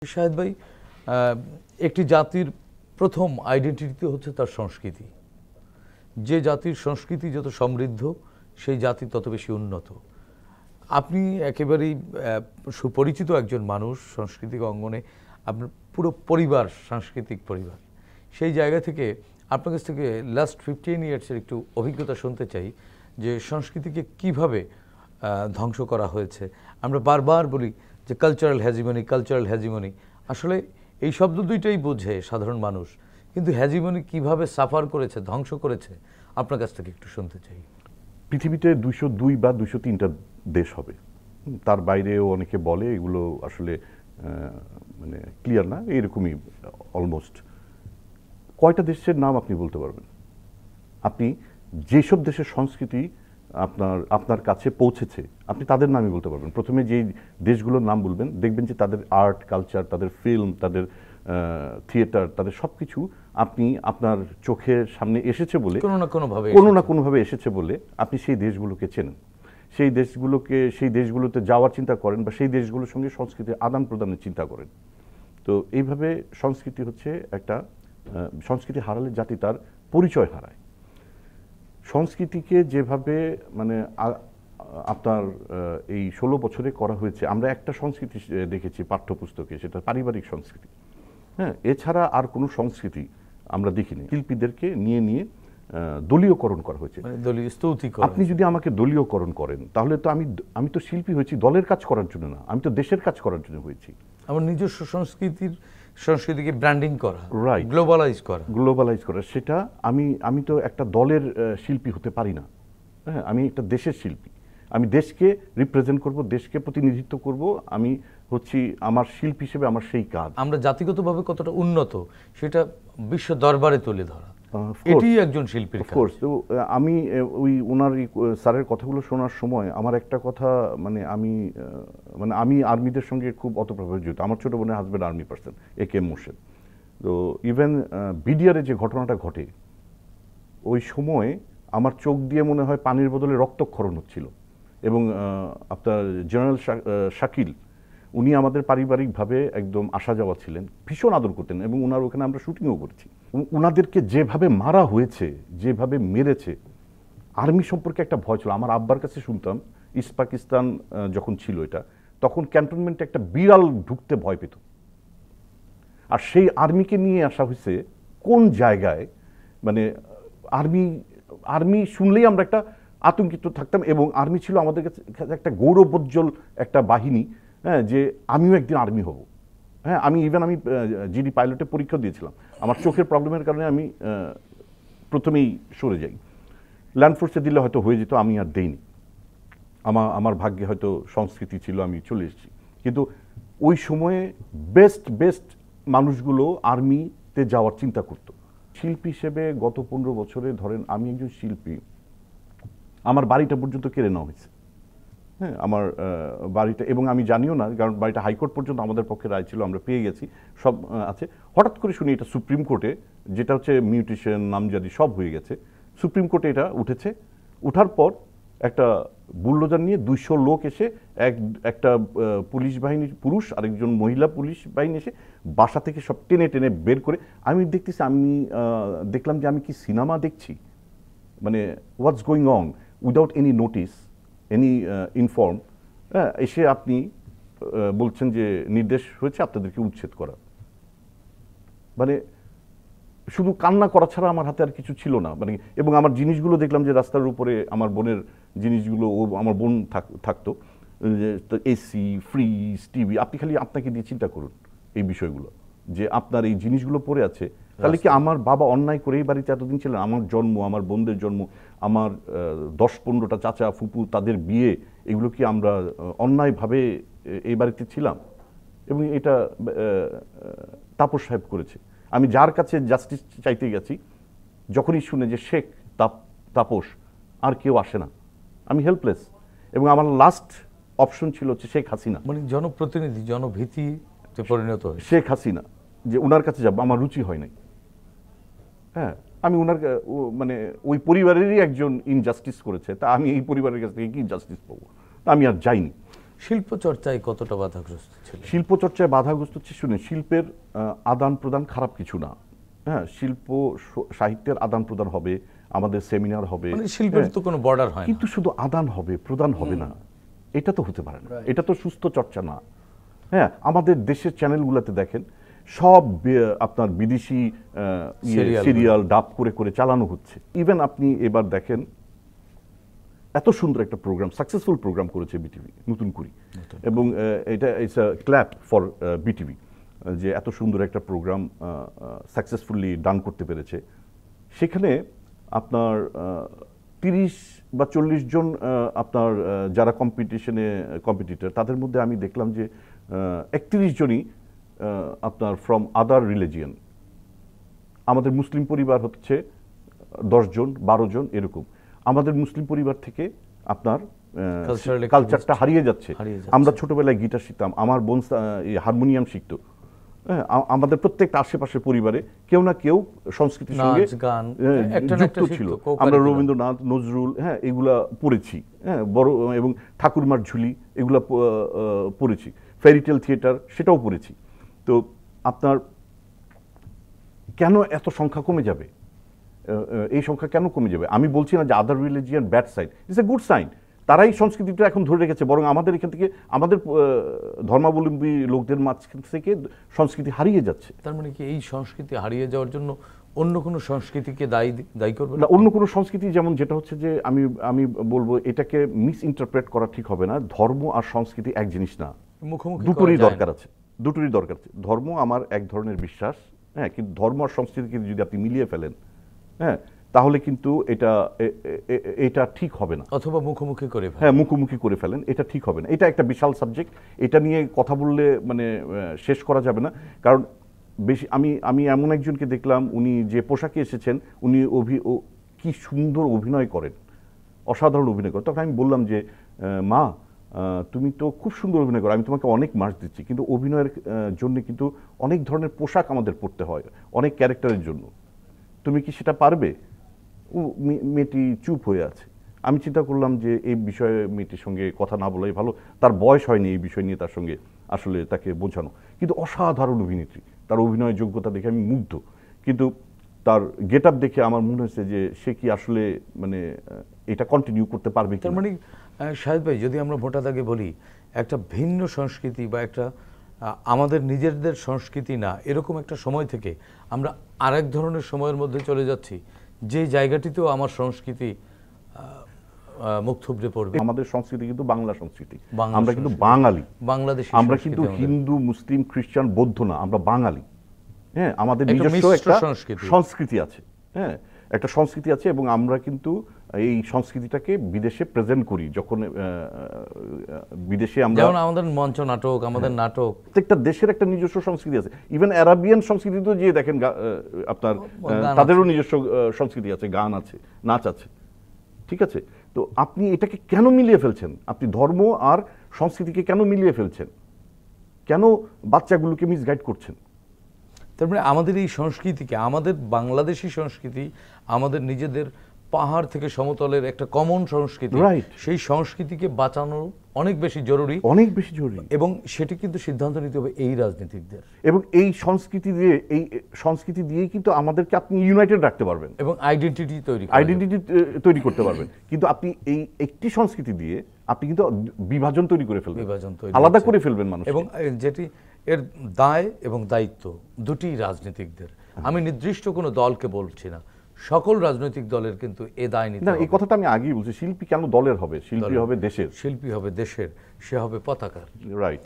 শাহেদ ভাই, একটি জাতির প্রথম আইডেন্টিটি হচ্ছে তার সংস্কৃতি। যে জাতির সংস্কৃতি যত সমৃদ্ধ সেই জাতি তত বেশি উন্নত। আপনি একেবারেই সুপরিচিত একজন মানুষ সাংস্কৃতিক অঙ্গনে, আপনার পুরো পরিবার সাংস্কৃতিক পরিবার। সেই জায়গা থেকে আপনার কাছ থেকে লাস্ট 15 ইয়ার্সের একটু অভিজ্ঞতা শুনতে চাই যে সংস্কৃতিকে কিভাবে ধ্বংস করা হয়েছে। আমরা বারবার বলি যে কালচারাল হ্যাজিমনি। আসলে এই শব্দ দুইটাই বোঝে সাধারণ মানুষ, কিন্তু হ্যাজিমনি কিভাবে সাফার করেছে, ধ্বংস করেছে, আপনার কাছ থেকে একটু শুনতে চাই। পৃথিবীতে 202 বা 203টা দেশ হবে, তার বাইরেও অনেকে বলে, এগুলো আসলে মানে ক্লিয়ার না, এরকমই অলমোস্ট। কয়টা দেশের নাম আপনি বলতে পারবেন? আপনি যেসব দেশের সংস্কৃতি আপনার কাছে পৌঁছেছে আপনি তাদের নামই বলতে পারবেন। প্রথমে যেই দেশগুলোর নাম বলবেন দেখবেন যে তাদের আর্ট কালচার, তাদের ফিল্ম, তাদের থিয়েটার, তাদের সবকিছু আপনি আপনার চোখের সামনে এসেছে বলে কোনো না কোনোভাবে এসেছে বলে আপনি সেই দেশগুলোকে চেনেন, সেই দেশগুলোতে যাওয়ার চিন্তা করেন বা সেই দেশগুলোর সঙ্গে সংস্কৃতির আদান প্রদানের চিন্তা করেন। তো এইভাবে সংস্কৃতি হচ্ছে একটা সংস্কৃতি হারালে জাতি তার পরিচয় হারায়। সংস্কৃতিকে যেভাবে মানে আপনার এই 16 বছরে করা হয়েছে, আমরা একটা সংস্কৃতি দেখেছি পাঠ্যপুস্তকে, সেটা পারিবারিক সংস্কৃতি। হ্যাঁ, এছাড়া আর কোনো সংস্কৃতি আমরা দেখিনি। শিল্পীদেরকে নিয়ে দলীয়করণ করা হয়েছে। আপনি যদি আমাকে দলীয়করণ করেন তাহলে তো আমি তো শিল্পী হয়েছি দলের কাজ করার জন্য না, আমি তো দেশের কাজ করার জন্য হয়েছি। আমার নিজস্ব সংস্কৃতিকে ব্র্যান্ডিং করা, রাইট, গ্লোবালাইজ করা, সেটা আমি তো একটা দলের শিল্পী হতে পারি না। হ্যাঁ, আমি একটা দেশের শিল্পী, আমি দেশকে রিপ্রেজেন্ট করব, দেশকে প্রতিনিধিত্ব করব। আমি হচ্ছি আমার শিল্পী হিসেবে আমার সেই কাজ। আমরা জাতিগতভাবে কতটা উন্নত সেটা বিশ্ব দরবারে তুলে ধরা, এটি একজন শিল্পীর কাজ। তো আমি ওনার স্যারের কথাগুলো শোনার সময় আমার একটা কথা আমি আর্মিদের সঙ্গে খুব অতপ্রভাবে জড়িত। আমার ছোট বোনের husband army person, AK Morshed. তো ইভেন বিডিআরে যে ঘটনাটা ঘটে ওই সময় আমার চোখ দিয়ে মনে হয় পানির বদলে রক্তক্ষরণ হচ্ছিল। এবং আপনার জেনারেল শাকিল, উনি আমাদের পারিবারিকভাবে একদম আসা যাওয়া ছিলেন, ভীষণ আদর করতেন এবং ওনার ওখানে আমরা শুটিংও করেছি। ওনাদেরকে যেভাবে মারা হয়েছে, যেভাবে মেরেছে, আর্মি সম্পর্কে একটা ভয় ছিল। আমার আব্বার কাছে শুনতাম ইস্ট পাকিস্তান যখন ছিল এটা, তখন ক্যান্টনমেন্টে একটা বিড়াল ঢুকতে ভয় পেত। আর সেই আর্মিকে নিয়ে আসা হয়েছে কোন জায়গায়, মানে আর্মি শুনলেই আমরা একটা আতঙ্কিত থাকতাম। এবং আর্মি ছিল আমাদের কাছে একটা গৌরবোজ্জ্বল একটা বাহিনী। হ্যাঁ, যে আমিও একদিন আর্মি হব। হ্যাঁ, আমি জিডি পাইলটে পরীক্ষা দিয়েছিলাম। আমার চোখের প্রবলেমের কারণে আমি প্রথমেই সরে যাই। ল্যান্ড ফোর্সে দিলে হয়তো হয়ে যেত, আমি আর দেইনি। আমার ভাগ্যে হয়তো সংস্কৃতি ছিল, আমি চলে এসেছি। কিন্তু ওই সময়ে বেস্ট মানুষগুলো আর্মিতে যাওয়ার চিন্তা করতো। শিল্পী হিসেবে গত 15 বছরে ধরেন আমি একজন শিল্পী, আমার বাড়িটা পর্যন্ত কেড়ে নেওয়া হয়েছে। হ্যাঁ, আমার বাড়িটা, এবং আমি জানিও না, কারণ বাড়িটা হাইকোর্ট পর্যন্ত আমাদের পক্ষে রায় ছিল, আমরা পেয়ে গেছি, সব আছে। হঠাৎ করে শুনি এটা সুপ্রিম কোর্টে, যেটা হচ্ছে মিউটেশন নামজারি সব হয়ে গেছে, সুপ্রিম কোর্টে এটা উঠেছে। উঠার পর একটা বুলডোজার নিয়ে 200 লোক এসে একটা পুলিশ বাহিনী, পুরুষ আরেকজন মহিলা পুলিশ বাহিনী এসে বাসা থেকে সব টেনে বের করে, আমি দেখলাম যে আমি কি সিনেমা দেখছি, মানে what's going on, without any notice, any inform. এসে আপনি বলছেন যে নির্দেশ হয়েছে আপনাদেরকে উচ্ছেদ করা। মানে শুধু কান্না করা ছাড়া আমার হাতে আর কিছু ছিল না। মানে এবং আমার জিনিসগুলো দেখলাম যে রাস্তার উপরে আমার বোনের জিনিসগুলো, আমার বোন থাকতো, এসি, ফ্রিজ, টিভি। আপনি খালি আপনাকে দিয়ে চিন্তা করুন এই বিষয়গুলো, যে আপনার এই জিনিসগুলো পড়ে আছে। তাহলে কি আমার বাবা অন্যায় করে এই বাড়িতে এতদিন ছিলেন? আমার জন্ম, আমার বোনদের জন্ম, আমার 10-15টা চাচা ফুপু, তাদের বিয়ে, এগুলো কি আমরা অন্যায়ভাবে এই বাড়িতে ছিলাম? এবং এটা তাপস সাহেব করেছে। আমি যার কাছে জাস্টিস চাইতে গেছি, যখনই শুনে যে শেখ তাপস, আর কেউ আসে না, আমি হেল্পলেস। এবং আমার লাস্ট অপশন ছিল হচ্ছে শেখ হাসিনা, মানে জনপ্রতিনিধি, জনভীতিতে পরিণত হয় শেখ হাসিনা, যে ওনার কাছে যাব। আমার রুচি হয় নাই। হ্যাঁ, আমি ওনার মানে ওই পরিবারেরই একজন ইনজাস্টিস করেছে, তা আমি এই পরিবারের কাছ থেকে কি জাস্টিস পাবো? আমি আর যাইনি। শিল্প চর্চায় কতটা বাধাগ্রস্ত ছিল? শিল্প চর্চায় বাধাগ্রস্ত হচ্ছে, শুনে, শিল্পের আদান প্রদান খারাপ কিছু না। হ্যাঁ, শিল্প সাহিত্যের আদান প্রদান হবে, আমাদের সেমিনার হবে, মানে শিল্পের তো কোনো বর্ডার হয় না, কিন্তু শুধু আদান হবে, প্রদান হবে না, এটা তো হতে পারে না। এটা তো সুস্থ চর্চা না। হ্যাঁ, আমাদের দেশের চ্যানেলগুলোতে দেখেন সব আপনার বিদেশি সিরিয়াল ডাব করে করে চালানো হচ্ছে। ইভেন আপনি এবার দেখেন এত সুন্দর একটা প্রোগ্রাম, সাকসেসফুল প্রোগ্রাম করেছে বিটিভি নতুন করি, এবং এটা it's a clap for BTV যে এত সুন্দর একটা প্রোগ্রাম সাকসেসফুলি ডান করতে পেরেছে। সেখানে আপনার 30 বা 40 জন আপনার যারা কম্পিটিটর, তাদের মধ্যে আমি দেখলাম যে 31 জনই আপনার ফ্রম আদার রিলিজিয়ন। আমাদের মুসলিম পরিবার হচ্ছে 10 জন 12 জন এরকম। আমাদের মুসলিম পরিবার থেকে আপনার কালচারটা হারিয়ে যাচ্ছে। আমরা ছোটবেলায় গিটার শিখতাম, আমার বোন হারমোনিয়াম শিখতো। আমাদের প্রত্যেকটা আশেপাশের পরিবারে কেউ না কেউ সংস্কৃতির সঙ্গে যুক্ত ছিল। আমরা রবীন্দ্রনাথ, নজরুল, হ্যাঁ, এগুলা পড়েছি। হ্যাঁ, বড় এবং ঠাকুরমার ঝুলি এগুলা পড়েছি, ফেরিটেল থিয়েটার সেটাও পড়েছি। তো আপনার কেন এত সংখ্যা কমে যাবে? এই সংখ্যা কেন কমে যাবে? আমি বলছি না যে other religion bad side, it's a good sign. তারাই সংস্কৃতিটা এখন ধরে রেখেছে, বরং আমাদের এখান থেকে, আমাদের ধর্মাবলম্বী লোকদের মাঝখান থেকে সংস্কৃতি হারিয়ে যাচ্ছে। তার মানে কি এই সংস্কৃতি হারিয়ে যাওয়ার জন্য অন্য কোনো সংস্কৃতিকে দায়ী করবে না? অন্য কোনো সংস্কৃতি, যেমন যেটা হচ্ছে যে আমি বলবো এটাকে মিস ইন্টারপ্রেট করা ঠিক হবে না। ধর্ম আর সংস্কৃতি এক জিনিস না, দুটোরই দরকার আছে, দুটোরই দরকার আছে। ধর্ম আমার এক ধরনের বিশ্বাস, হ্যাঁ, কিন্তু ধর্ম আর সংস্কৃতিকে যদি আপনি মিলিয়ে ফেলেন, হ্যাঁ, তাহলে কিন্তু এটা ঠিক হবে না। অথবা মুখোমুখি করে ফেলেন, হ্যাঁ, মুখোমুখি করে ফেলেন, এটা ঠিক হবে না। এটা একটা বিশাল সাবজেক্ট, এটা নিয়ে কথা বললে মানে শেষ করা যাবে না। কারণ বেশি আমি এমন একজনকে দেখলাম, উনি যে পোশাকে এসেছেন, উনি কি সুন্দর অভিনয় করেন, অসাধারণ অভিনয় করেন। তখন আমি বললাম যে মা, তুমি তো খুব সুন্দর অভিনয় করো, আমি তোমাকে অনেক মার্কস দিচ্ছি, কিন্তু অভিনয়ের জন্য কিন্তু অনেক ধরনের পোশাক আমাদের পরতে হয়, অনেক ক্যারেক্টারের জন্য। তুমি কি সেটা পারবে? মেয়েটি চুপ হয়ে আছে। আমি চিন্তা করলাম যে এই বিষয়ে মেয়েটির সঙ্গে কথা না বলাই ভালো। তার বয়স হয়নি এই বিষয় নিয়ে তার সঙ্গে আসলে তাকে বোঝানো। কিন্তু অসাধারণ অভিনেত্রী, তার অভিনয় যোগ্যতা দেখে আমি মুগ্ধ। কিন্তু তার গেট আপ দেখে আমার মনে হয়েছে যে সে কি আসলে মানে এটা কন্টিনিউ করতে পারবে। তার মানে শাহেদ ভাই, যদি আমরা ভোটা দাগে বলি, একটা ভিন্ন সংস্কৃতি বা একটা আমাদের নিজেদের সংস্কৃতি না এরকম একটা সময় থেকে আমরা আরেক ধরনের সময়ের মধ্যে চলে যাচ্ছি, যে জায়গাটিতেও আমার সংস্কৃতি মুখ থুবড়ে পড়বে। আমাদের সংস্কৃতি কিন্তু বাংলা সংস্কৃতি, আমরা কিন্তু বাঙালি, বাংলাদেশী, আমরা কিন্তু হিন্দু, মুসলিম, খ্রিস্টান, বৌদ্ধ না, আমরা বাঙালি। হ্যাঁ, আমাদের নিজস্ব একটা সংস্কৃতি আছে, হ্যাঁ, একটা সংস্কৃতি আছে, এবং আমরা কিন্তু এই সংস্কৃতিটাকে বিদেশে প্রেজেন্ট করি। যখন বিদেশে আমরা, যেমন আমাদের মঞ্চ নাটক, আমাদের নাটক, প্রত্যেকটা দেশের একটা নিজস্ব সংস্কৃতি আছে। ইভেন আরাবিয়ান সংস্কৃতিতেও যে দেখেন আপনার তাদেরও নিজস্ব সংস্কৃতি আছে, গান আছে, নাচ আছে, ঠিক আছে? তো আপনি এটাকে কেন মিলিয়ে ফেলছেন? আপনি ধর্ম আর সংস্কৃতিকে কেন মিলিয়ে ফেলছেন? কেন বাচ্চাগুলোকে মিসগাইড করছেন? তার মানে আমাদের এই সংস্কৃতিকে, আমাদের বাংলাদেশি সংস্কৃতি, আমাদের নিজেদের পাহাড় থেকে সমতলের একটা কমন সংস্কৃতি, সেই সংস্কৃতিকে বাঁচানো অনেক বেশি জরুরি, অনেক বেশি জরুরি। এবং সেটি কিন্তু সিদ্ধান্ত নিতে হবে এই রাজনীতিকদের। এবং এই সংস্কৃতি দিয়েই কিন্তু আমাদেরকে আপনি ইউনাইটেড রাখতে পারবেন এবং আইডেন্টিটি তৈরি করতে পারবেন। কিন্তু আপনি এই একটি সংস্কৃতি দিয়ে আপনি কিন্তু বিভাজন তৈরি করে ফেলবেন, আলাদা করে ফেলবেন মানুষ। এবং যেটি এর দায় এবং দায়িত্ব দুটি রাজনীতিকদের। আমি নির্দিষ্ট কোনো দলকে বলছি না, সকল রাজনৈতিক দলের কিন্তু এ দায় নিতে হবে। এই কথাটা আমি আগেই বলছি, শিল্পী কেন দলের হবে? শিল্পী হবে দেশের, শিল্পী হবে দেশের, সে হবে পতাকার। রাইট।